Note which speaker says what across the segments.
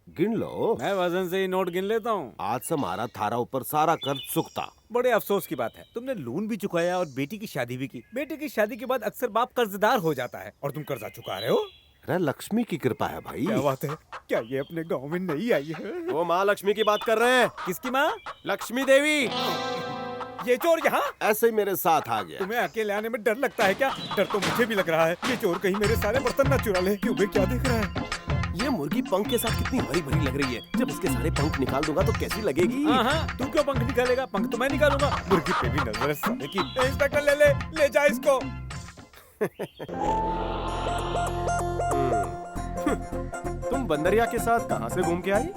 Speaker 1: गिन लो।
Speaker 2: मैं वजन से ही नोट गिन लेता हूँ।
Speaker 1: आज से हमारा थारा ऊपर सारा कर्ज चुकता।
Speaker 2: बड़े अफसोस की बात है, तुमने लोन भी चुकाया और बेटी की शादी भी की। बेटी की शादी के बाद अक्सर बाप कर्जदार हो जाता है और तुम कर्जा चुका रहे हो।
Speaker 1: अरे लक्ष्मी की कृपा है भाई।
Speaker 2: क्या बात है, क्या ये अपने गांव में नहीं आई है?
Speaker 1: वो माँ लक्ष्मी की बात कर रहे हैं।
Speaker 2: किसकी माँ?
Speaker 1: लक्ष्मी देवी।
Speaker 2: ये चोर यहाँ
Speaker 1: ऐसे ही मेरे साथ आ गया।
Speaker 2: तुम्हें अकेले आने में डर लगता है क्या? डर तो मुझे भी लग रहा है। ये चोर कहीं मेरे सारे बर्तन ना चुरा ले। क्यों बे, क्या देख रहा है?
Speaker 1: ये मुर्गी पंख के साथ कितनी हरी भरी लग रही है। जब इसके सारे पंख निकाल दूंगा तो कैसी लगेगी?
Speaker 2: हाँ, तू क्यों पंख निकालेगा? पंख तो मैं निकालूंगा। मुर्गी पे भी नजर है साले की। इंस्पेक्टर ले जा इसको।
Speaker 1: तुम बंदरिया के साथ कहाँ से घूम के आई?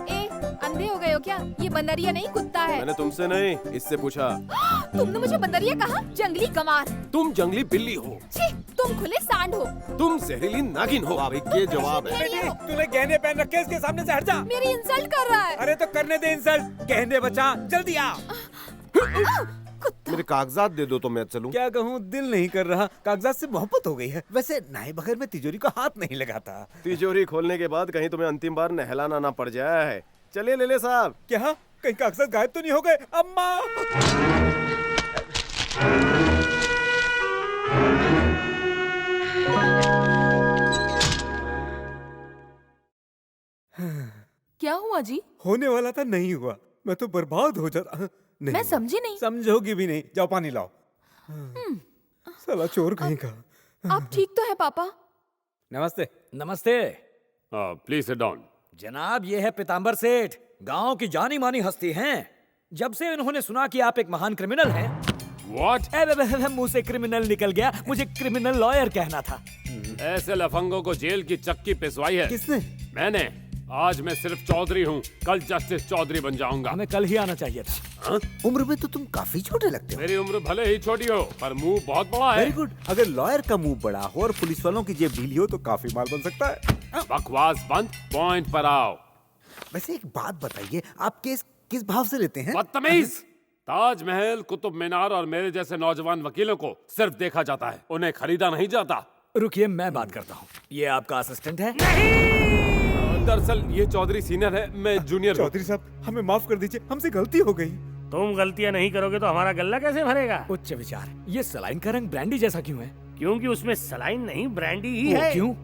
Speaker 3: अंधे हो गए हो क्या? ये बंदरिया नहीं, कुत्ता है।
Speaker 1: मैंने तुमसे नहीं, इससे पूछा।
Speaker 3: तुमने मुझे बंदरिया कहा? जंगली गंवार।
Speaker 1: तुम जंगली बिल्ली हो।
Speaker 3: छी, तुम खुले सांड हो।
Speaker 1: तुम जहरीली नागिन हो। अब ये जवाब है।
Speaker 3: भेड़िए हो।
Speaker 2: तूने गहने पहन रखे, इसके सामने से हट जा।
Speaker 3: मेरी इंसल्ट कर रहा है।
Speaker 2: अरे तो करने दे इंसल्ट। गहने बचा, जल्दी आ।
Speaker 1: मेरे कागजात दे दो तो मैं चलूं।
Speaker 2: क्या कहूँ, दिल नहीं कर रहा। कागजात से मोहब्बत हो गई है। वैसे नए बगैर में तिजोरी को हाथ नहीं लगाता।
Speaker 1: तिजोरी खोलने के बाद कहीं तुम्हें अंतिम बार नहलाना ना पड़ जाए। चलिए ले साहब।
Speaker 2: क्या कहीं कागजात गायब तो नहीं हो गए? अम्मा!
Speaker 3: क्या हुआ जी?
Speaker 2: होने वाला था, नहीं हुआ। मैं तो बर्बाद हो जाता। नहीं
Speaker 3: मैं
Speaker 2: हुआ।
Speaker 3: समझी नहीं।
Speaker 2: समझोगी भी नहीं। जाओ पानी लाओ। साला चोर कहीं का।
Speaker 3: आप ठीक तो है पापा?
Speaker 2: नमस्ते।
Speaker 4: नमस्ते
Speaker 5: प्लीज सिट डाउन।
Speaker 4: जनाब, ये है पीताम्बर सेठ, गांव की जानी मानी हस्ती हैं। जब से इन्होंने सुना कि आप एक महान क्रिमिनल हैं।
Speaker 5: व्हाट?
Speaker 4: मुंह से क्रिमिनल निकल गया, मुझे क्रिमिनल लॉयर कहना था।
Speaker 5: ऐसे लफंगों को जेल की चक्की पिसवाई है।
Speaker 2: किसने?
Speaker 5: मैंने। आज मैं सिर्फ चौधरी हूँ, कल जस्टिस चौधरी बन जाऊंगा।
Speaker 4: हमें कल ही आना चाहिए था।
Speaker 2: उम्र में तो तुम काफी छोटे लगते हो।
Speaker 5: मेरी उम्र भले ही छोटी हो पर मुंह बहुत बड़ा है।
Speaker 2: Very good. अगर लॉयर का मुंह बड़ा हो और पुलिस वालों की जेब ढीली हो तो काफी माल बन सकता है।
Speaker 5: बकवास बंद, पॉइंट पर आओ।
Speaker 2: वैसे एक बात बताइए, आप केस किस भाव से लेते हैं?
Speaker 5: बदतमीज! ताजमहल, कुतुब मीनार और मेरे जैसे नौजवान वकीलों को सिर्फ देखा जाता है, उन्हें खरीदा नहीं जाता।
Speaker 4: रुकिए, मैं बात करता हूँ। ये आपका असिस्टेंट है?
Speaker 5: दरअसल ये चौधरी सीनियर है, मैं जूनियर हूँ।
Speaker 2: चौधरी साहब, हमें माफ कर दीजिए, हमसे गलती हो गई।
Speaker 6: तुम गलतियां नहीं करोगे तो हमारा गल्ला कैसे भरेगा?
Speaker 4: उच्च विचार। ये सलाइन का रंग ब्रांडी जैसा क्यों है?
Speaker 6: क्योंकि उसमें सलाइन नहीं, ब्रांडी ही
Speaker 4: वो
Speaker 6: है।
Speaker 4: क्यों?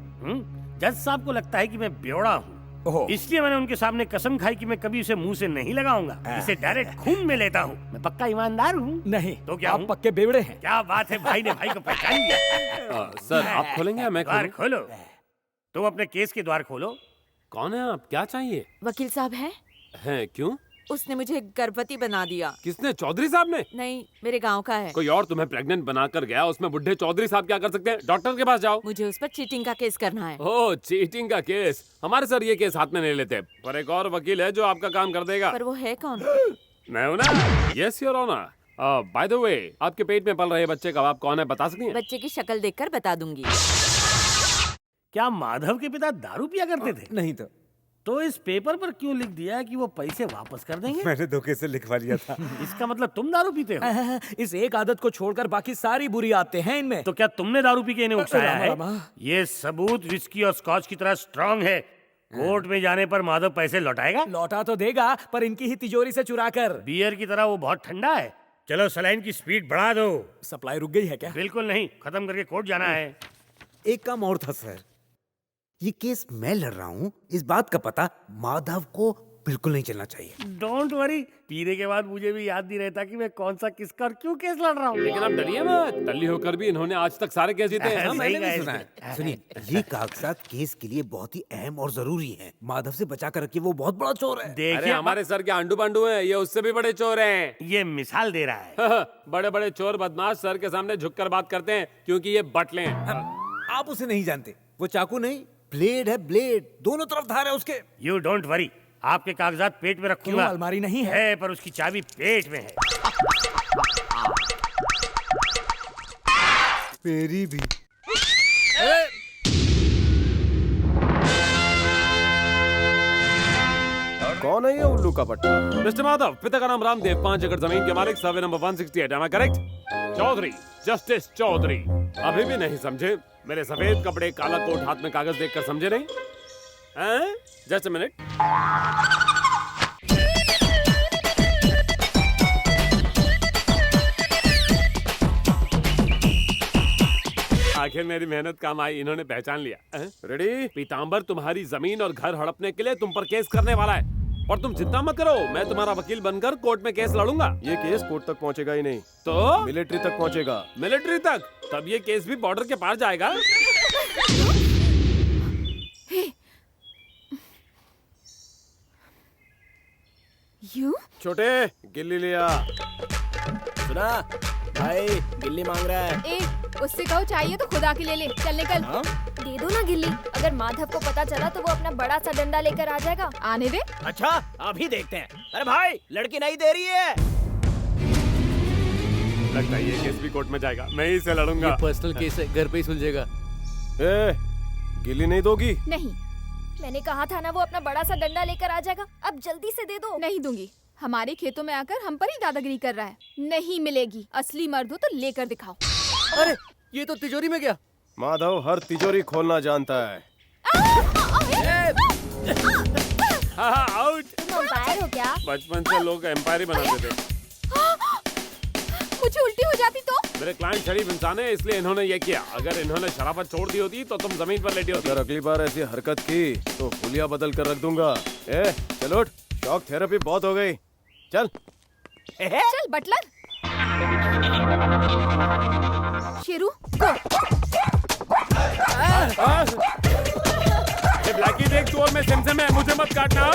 Speaker 6: जज साहब को लगता है कि मैं बेवड़ा हूँ, इसलिए मैंने उनके सामने कसम खाई कि मैं कभी उसे मुंह से नहीं लगाऊंगा, इसे डायरेक्ट खून में लेता हूँ। मैं पक्का ईमानदार हूँ।
Speaker 4: नहीं
Speaker 6: तो क्या
Speaker 4: आप
Speaker 6: हूँ?
Speaker 4: पक्के बेवड़े हैं।
Speaker 6: क्या बात है, भाई ने भाई को पहचान लिया।
Speaker 5: सर आप खोलेंगे या मैं
Speaker 6: द्वार
Speaker 5: खोलूं?
Speaker 6: खोलो। तुम अपने केस के द्वार खोलो।
Speaker 5: कौन है आप? क्या चाहिए?
Speaker 3: वकील साहब हैं?
Speaker 5: हैं? क्यों?
Speaker 3: उसने मुझे गर्भवती बना दिया।
Speaker 5: किसने? चौधरी साहब ने?
Speaker 3: नहीं, मेरे गांव का है।
Speaker 5: कोई और तुम्हें प्रेग्नेंट बनाकर गया, उसमें बुढ़े चौधरी साहब क्या कर सकते हैं? डॉक्टर के पास जाओ।
Speaker 3: मुझे उस पर चीटिंग का केस करना है।
Speaker 5: ओह, चीटिंग का केस। हमारे सर ये केस हाथ में नहीं लेते, पर एक और वकील है जो आपका काम कर देगा।
Speaker 3: पर वो है कौन?
Speaker 5: मैं हूं ना। Yes your honour. By the way, आपके पेट में पल रहे बच्चे का बाप कौन है, बता सकती हैं?
Speaker 3: बच्चे की शक्ल देखकर बता दूंगी।
Speaker 6: क्या माधव के पिता दारू पिया करते थे?
Speaker 2: नहीं
Speaker 6: तो इस पेपर पर क्यों लिख दिया है कि वो पैसे वापस कर देंगे?
Speaker 2: मैंने धोखे से लिखवा लिया था।
Speaker 6: इसका मतलब तुम दारू पीते हो?
Speaker 4: इस एक आदत को छोड़कर बाकी सारी बुरी आदतें हैं इनमें।
Speaker 6: तो क्या तुमने दारू पी के इन्हें उकसाया है?
Speaker 4: रामा।
Speaker 6: ये सबूत विस्की और स्कॉच की तरह स्ट्रांग है। कोर्ट में जाने पर माधव पैसे लौटाएगा?
Speaker 4: लौटा तो देगा, पर इनकी ही तिजोरी से चुरा कर।
Speaker 6: बियर की तरह वो बहुत ठंडा है। चलो सलाइन की स्पीड बढ़ा दो।
Speaker 4: सप्लाई रुक गई है क्या?
Speaker 6: बिल्कुल नहीं, खत्म करके कोर्ट जाना है।
Speaker 2: एक काम और था सर, ये केस मैं लड़ रहा हूँ, इस बात का पता माधव को बिल्कुल नहीं चलना चाहिए।
Speaker 6: डोंट वरी, पीने के बाद मुझे भी याद नहीं रहता कि मैं कौन सा किसका और क्यों केस लड़ रहा हूँ।
Speaker 5: लेकिन आप डरिए मत, टल्ली होकर भी इन्होंने आज तक सारे केस जीते हैं।
Speaker 6: सही
Speaker 2: मैंने भी
Speaker 6: कहा
Speaker 2: सुना है।
Speaker 6: इसने।
Speaker 2: सुनिए, ये कागजात केस के लिए बहुत ही अहम और जरूरी हैं। माधव से बचा कर रखिए, वो बहुत बड़ा चोर है।
Speaker 5: अरे
Speaker 6: देखिए
Speaker 5: हमारे सर के आंडू पांडू हैं, ये उससे भी बड़े चोर हैं।
Speaker 6: ये मिसाल दे रहा है।
Speaker 5: बड़े बड़े चोर बदमाश सर के सामने झुककर बात करते हैं क्योंकि ये बटले हैं।
Speaker 2: आप उसे नहीं जानते, वो चाकू नहीं, ब्लेड है, ब्लेड। दोनों तरफ धार है उसके।
Speaker 6: यू डोंट वरी, आपके कागजात पेट में रखूंगा।
Speaker 4: क्यों, अलमारी नहीं है?
Speaker 6: पर उसकी चाबी पेट में है।
Speaker 2: मेरी भी।
Speaker 1: कौन है ये उल्लू का पट्टा?
Speaker 5: मिस्टर माधव, पिता का नाम रामदेव, 5 एकड़ जमीन के मालिक, survey number 168, am I correct? Chaudhary, justice Chaudhary. अभी भी नहीं समझे? मेरे सफेद कपड़े, काला कोट, हाथ में कागज देखकर समझे नहीं? Just a minute. आखिर मेरी मेहनत काम आई, इन्होंने पहचान लिया। रेडी? पीताम्बर तुम्हारी जमीन और घर हड़पने के लिए तुम पर केस करने वाला है, और तुम चिंता मत करो, मैं तुम्हारा वकील बनकर कोर्ट में केस लड़ूंगा।
Speaker 1: ये केस कोर्ट तक पहुंचेगा ही नहीं,
Speaker 5: तो
Speaker 1: मिलिट्री तक पहुंचेगा।
Speaker 5: मिलिट्री तक? तब ये केस भी बॉर्डर के पार जाएगा।
Speaker 3: यू?
Speaker 1: छोटे, गिल्ली लिया। सुना भाई, गिल्ली मांग रहा है।
Speaker 7: ए, उससे कहो चाहिए तो खुदा की ले ले। चल निकल। दे दो ना गिल्ली। अगर माधव को पता चला तो वो अपना बड़ा सा डंडा लेकर आ जाएगा। आने दे।
Speaker 1: अच्छा, अभी देखते हैं। अरे भाई, लड़की नहीं दे रही है।
Speaker 5: लगता है ये केस भी कोर्ट में जाएगा, मैं ही से लड़ूंगा।
Speaker 8: ये पर्सनल केस है, घर पे ही सुलझेगा।
Speaker 1: ए, गिल्ली नहीं दोगी?
Speaker 7: नहीं, मैंने कहा था ना वो अपना बड़ा सा डंडा लेकर आ जाएगा। अब जल्दी से दे दो।
Speaker 9: नहीं दूंगी। हमारे खेतों में आकर हम पर ही दादागिरी कर रहा है। नहीं मिलेगी। असली मर्द हो तो लेकर दिखाओ।
Speaker 8: अरे ये तो तिजोरी में गया।
Speaker 1: माधव हर तिजोरी खोलना जानता है।
Speaker 5: हाँ, आउट।
Speaker 7: तुम अंपायर हो क्या?
Speaker 5: बचपन से लोग एम्पायर ही बनाते थे।
Speaker 9: मुझे उल्टी हो जाती तो?
Speaker 5: मेरे क्लाइंट शरीफ इंसान है, इसलिए इन्होंने ये किया। अगर इन्होंने शराफत छोड़ दी होती तो तुम जमीन पर लेटी होती।
Speaker 1: अगर अगली बार ऐसी हरकत की तो हुलिया बदल कर रख दूंगा। ए, चल उठ, शॉक थेरेपी बहुत हो गई। चल।
Speaker 9: चल बटलर। शेरू गो।
Speaker 5: ये ब्लैकी देख, तू और मैं सिमसिम है, मुझे मत काटना।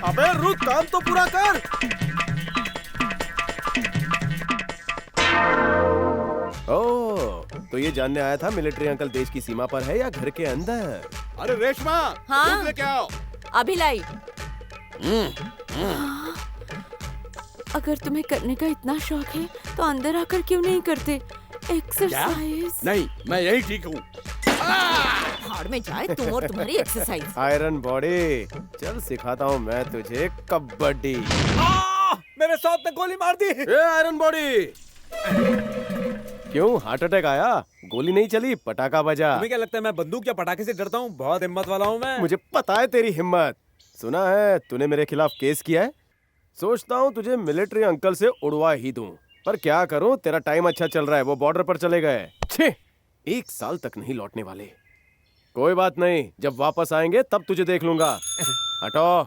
Speaker 1: अबे रुक, काम तो पूरा कर। ओह, तो ये जानने आया था मिलिट्री अंकल देश की सीमा पर है या घर के अंदर?
Speaker 10: अरे रेशमा,
Speaker 3: हाँ?
Speaker 10: दूध लेके आओ।
Speaker 3: अभी लाई। अगर तुम्हें करने का इतना शौक है तो अंदर आकर क्यों नहीं करते एक्सरसाइज?
Speaker 10: नहीं, मैं यही ठीक हूँ।
Speaker 3: भाड़ में जाए तुम और तुम्हारी एक्सरसाइज।
Speaker 1: आयरन बॉडी, चल सिखाता हूँ मैं तुझे कबड्डी।
Speaker 4: मेरे साथ ने गोली मार दी।
Speaker 1: ए आयरन बॉडी, क्यों हार्ट अटैक आया? गोली नहीं चली, पटाखा बजा।
Speaker 4: तुम्हें क्या लगता है मैं बंदूक या पटाखे से डरता हूँ? बहुत हिम्मत वाला हूँ मैं।
Speaker 1: मुझे पता है तेरी हिम्मत। सुना है तूने मेरे खिलाफ केस किया है। सोचता हूँ तुझे मिलिट्री अंकल से उड़वा ही दूं, पर क्या करूँ, तेरा टाइम अच्छा चल रहा है, वो बॉर्डर पर चले गए। छे, 1 साल तक नहीं लौटने वाले। कोई बात नहीं, जब वापस आएंगे तब तुझे देख लूंगा। हटो।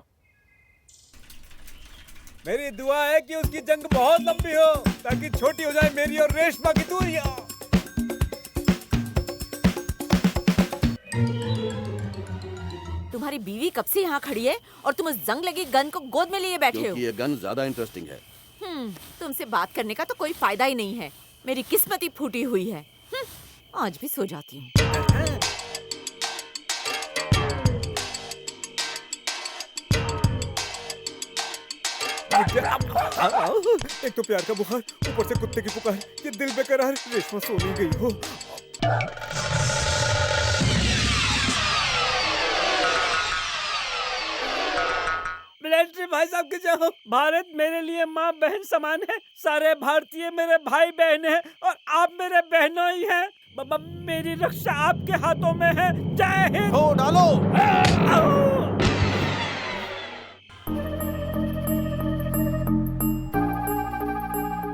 Speaker 4: मेरी दुआ है कि उसकी जंग बहुत लंबी हो, ताकि छोटी हो जाए मेरी और रेशमा की दूरियां।
Speaker 3: तुम्हारी बीवी कब से यहाँ खड़ी है और तुम उस जंग लगी गन को गोद में लिए बैठे हो?
Speaker 10: ये गन ज्यादा इंटरेस्टिंग है।
Speaker 3: तुमसे बात करने का तो कोई फायदा ही नहीं है। मेरी किस्मत ही फूटी हुई है। आज भी सो जाती हूँ।
Speaker 4: एक तो प्यार का बुखार, ऊपर से कुत्ते की पुकार, ये दिल बेकरार। रेशमा सो नहीं गई हो। मिलिट्री भाई साहब के जाओ। भारत मेरे लिए माँ बहन समान है। सारे भारतीय मेरे भाई बहन हैं और आप मेरे बहनों ही हैं। मेरी रक्षा आपके हाथों में है। जय हिंद।
Speaker 1: हो डालो।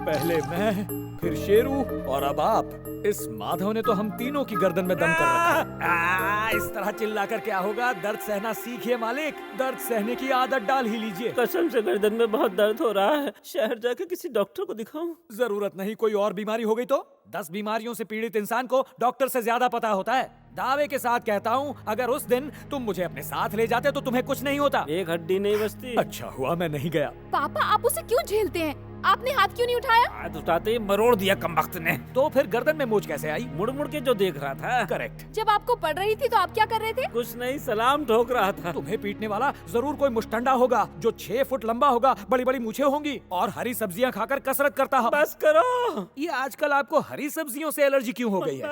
Speaker 4: पहले मैं, फिर शेरू और अब आप। इस माधव ने तो हम तीनों की गर्दन में दम कर रखा। इस तरह चिल्लाकर क्या होगा? दर्द सहना सीखिए मालिक, दर्द सहने की आदत डाल ही लीजिए।
Speaker 11: कसम से गर्दन में बहुत दर्द हो रहा है। शहर जाकर किसी डॉक्टर को दिखाऊं?
Speaker 4: जरूरत नहीं, कोई और बीमारी हो गई तो? 10 बीमारियों से पीड़ित इंसान को डॉक्टर से ज्यादा पता होता है। दावे के साथ कहता हूँ, अगर उस दिन तुम मुझे अपने साथ ले जाते तो तुम्हें कुछ नहीं होता।
Speaker 11: एक हड्डी नहीं बचती।
Speaker 4: अच्छा हुआ मैं नहीं गया।
Speaker 9: पापा आप उसे क्यों झेलते हैं? आपने हाथ क्यों नहीं उठाया?
Speaker 11: हाथ उठाते ही मरोड़ दिया कमबख्त ने।
Speaker 4: तो फिर गर्दन में मोच कैसे आई?
Speaker 11: मुड़ मुड़ के जो देख रहा था।
Speaker 4: करेक्ट।
Speaker 9: जब आपको पड़ रही थी तो आप क्या कर रहे थे?
Speaker 11: कुछ नहीं, सलाम ठोक रहा था।
Speaker 4: तुम्हें पीटने वाला जरूर कोई मुष्टंडा होगा जो 6 फुट लंबा होगा, बड़ी बड़ी मूछें होंगी और हरी सब्जियां खाकर कसरत करता हो।
Speaker 11: बस करो।
Speaker 4: ये आजकल आपको हरी सब्जियों से एलर्जी क्यों हो गई है?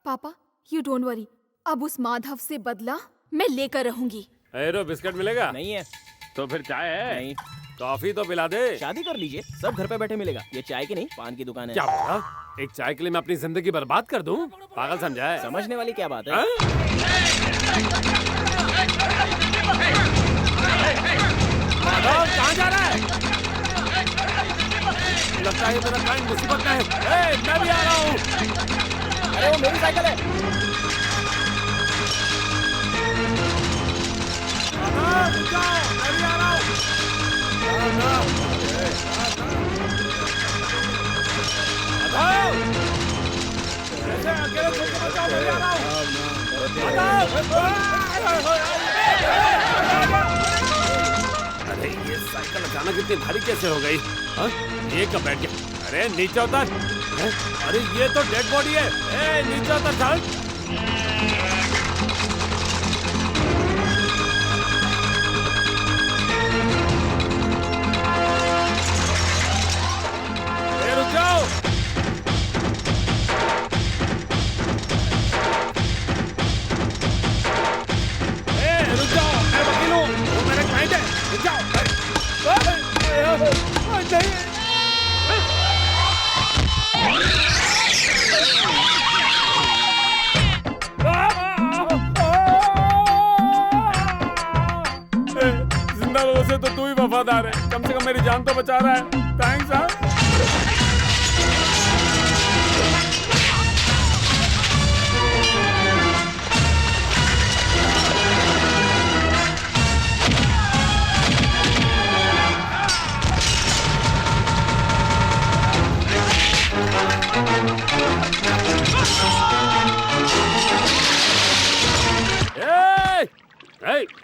Speaker 9: पापा यू डोंट वरी, अब उस माधव से बदला मैं लेकर रहूंगी।
Speaker 5: एरो बिस्किट मिलेगा?
Speaker 8: नहीं है।
Speaker 5: तो फिर चाय है?
Speaker 8: नहीं।
Speaker 5: कॉफी तो पिला दे।
Speaker 8: शादी कर लीजिए, सब घर पे बैठे मिलेगा। ये चाय की नहीं, पान की दुकान है।
Speaker 5: क्या बोला? एक चाय के लिए मैं अपनी जिंदगी बर्बाद कर दूं? पागल समझा है?
Speaker 8: समझने वाली क्या बात है?
Speaker 5: हाँ? माधव कहाँ जा रहा है? लगता है मेरा क्लाइंट मुसीबत में है। मैं भी आ रहा हूँ।
Speaker 8: अरे वो मेरी साइकिल है।
Speaker 5: रुक जाओ, मैं भी आ रहा हूँ। ऐसे अकेले छोड़ के बचाओ, मैं भी आ रहा हूँ। अरे ये साइकिल अचानक इतनी भारी कैसे हो गई? हाँ? ये कब बैठ गया? अरे नीचे उतर। हैं? अरे ये तो डेड बॉडी है। ए, नीचे उतर चल। रुक जाओ। रुक जाओ, मैं वकील हूँ, वो मेरे क्लाइंट है। रुक जाओ। जिंदा लोगों से तो तू ही वफादार है, कम से कम मेरी जान तो बचा रहा है। थैंक्स यार।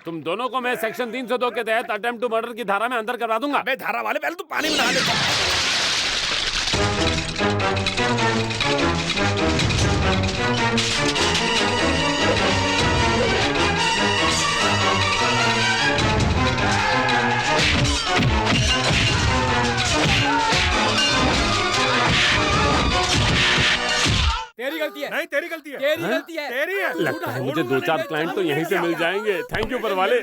Speaker 5: तुम दोनों को मैं सेक्शन 302 के तहत अटेम्प्ट टू मर्डर की धारा में अंदर करवा दूंगा।
Speaker 6: अबे धारा वाले, पहले तू पानी में नहा ले।
Speaker 8: तेरी गलती है।
Speaker 6: नहीं, तेरी गलती है।
Speaker 8: तेरी गलती है।
Speaker 6: तेरी है।
Speaker 5: लगता है मुझे 2-4 क्लाइंट तो यहीं से मिल जाएंगे। थैंक यू पर वाले।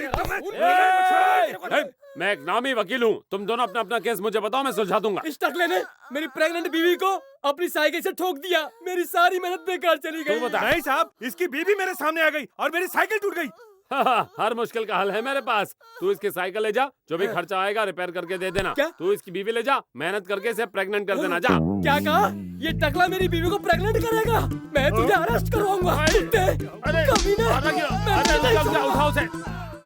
Speaker 5: मैं एक नामी वकील हूँ, तुम दोनों अपना अपना केस मुझे बताओ, मैं सुलझा दूंगा।
Speaker 8: इस टकले ने मेरी प्रेग्नेंट बीवी को अपनी साइकिल से ठोक दिया, मेरी सारी मेहनत बेकार चली गई।
Speaker 5: तू बता।
Speaker 6: नहीं साहब, इसकी बीवी मेरे सामने आ गई और मेरी साइकिल टूट गई।
Speaker 5: हर मुश्किल का हल है मेरे पास। तू इसकी साइकिल ले जा, जो भी खर्चा आएगा रिपेयर करके दे देना।
Speaker 8: क्या?
Speaker 5: तू इसकी बीवी ले जा, मेहनत करके इसे प्रेग्नेंट कर देना। जा।
Speaker 8: क्या कहा? ये टकला मेरी बीवी को प्रेग्नेंट करेगा? मैं तुझे अरेस्ट करवाऊंगा।
Speaker 5: अरे
Speaker 8: कमीना।
Speaker 5: उठाओ उसे।